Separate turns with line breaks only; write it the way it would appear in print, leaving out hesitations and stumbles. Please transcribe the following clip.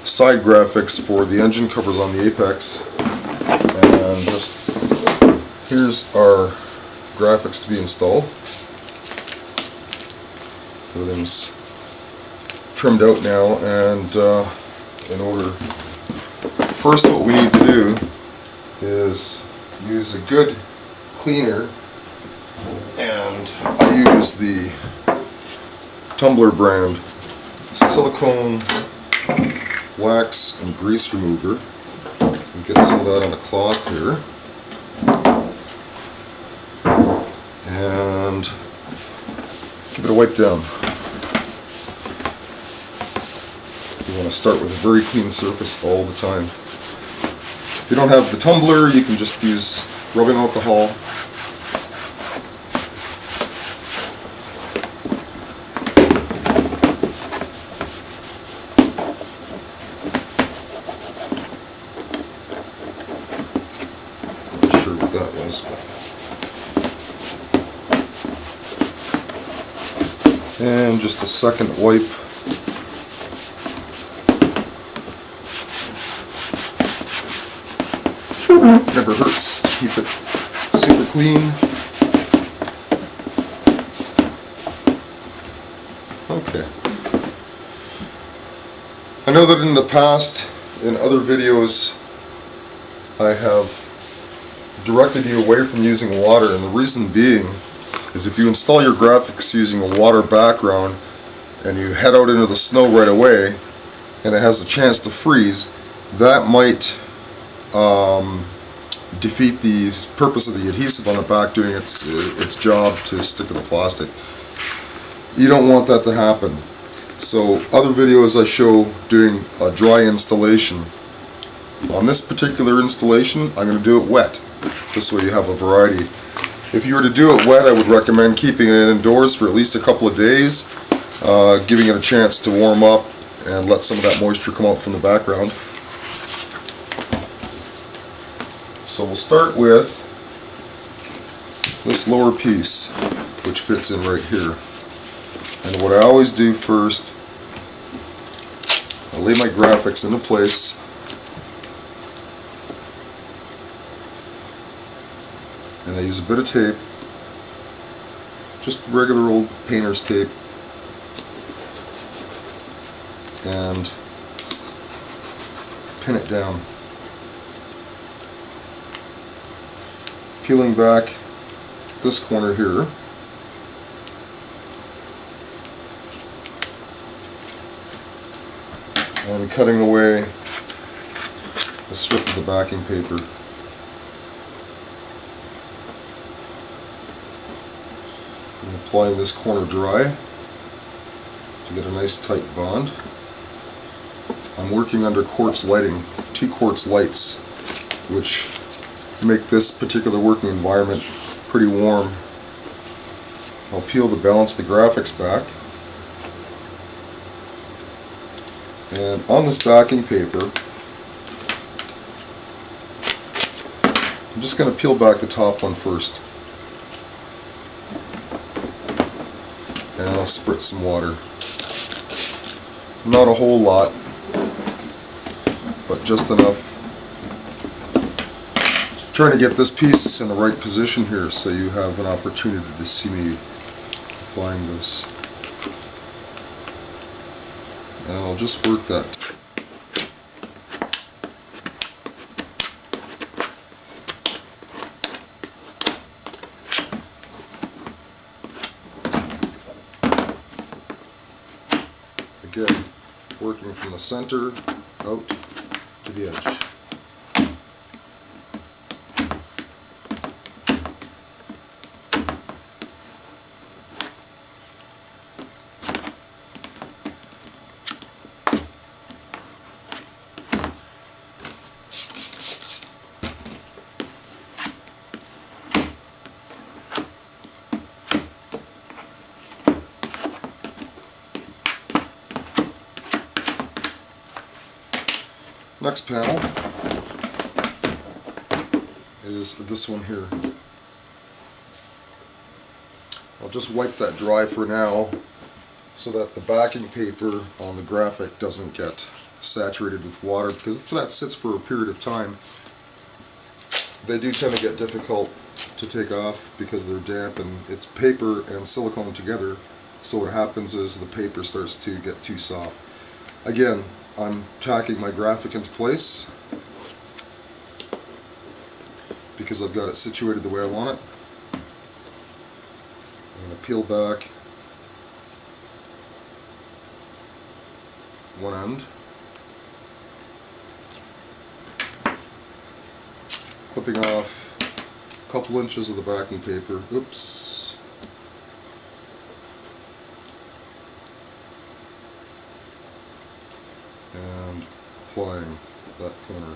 side graphics for the engine covers on the Apex, and just here's our graphics to be installed. Everything's trimmed out now, and in order, first what we need to do is use a good cleaner, and I use the Tumbler brand silicone wax and grease remover. And get some of that on a cloth here, and give it a wipe down. You want to start with a very clean surface all the time. If you don't have the tumbler, you can just use rubbing alcohol. Not sure what that was, but. And just a second wipe. Never hurts to keep it super clean. Okay. I know that in the past, in other videos, I have directed you away from using water, and the reason being is if you install your graphics using a water background and you head out into the snow right away and it has a chance to freeze, that might defeat the purpose of the adhesive on the back doing its job to stick to the plastic. You don't want that to happen. So other videos I show doing a dry installation. On this particular installation, I'm going to do it wet. This way you have a variety. If you were to do it wet, I would recommend keeping it indoors for at least a couple of days, giving it a chance to warm up and let some of that moisture come out from the background. So we'll start with this lower piece, which fits in right here. And what I always do first, I lay my graphics into place. And I use a bit of tape, just regular old painter's tape, and pin it down. Peeling back this corner here, and cutting away a strip of the backing paper. And applying this corner dry to get a nice tight bond. I'm working under quartz lighting, 2 quartz lights, which make this particular working environment pretty warm. I'll peel the balance of the graphics back, and on this backing paper I'm just going to peel back the top one first, and I'll spritz some water. Not a whole lot, but just enough. Trying to get this piece in the right position here so you have an opportunity to see me applying this. And I'll just work that. Again, working from the center out to the edge. Next panel is this one here. I'll just wipe that dry for now so that the backing paper on the graphic doesn't get saturated with water, because if that sits for a period of time, they do tend to get difficult to take off because they're damp, and it's paper and silicone together. So what happens is the paper starts to get too soft. Again, I'm tacking my graphic into place because I've got it situated the way I want it. I'm going to peel back one end, clipping off a couple inches of the backing paper. Oops. And applying that corner.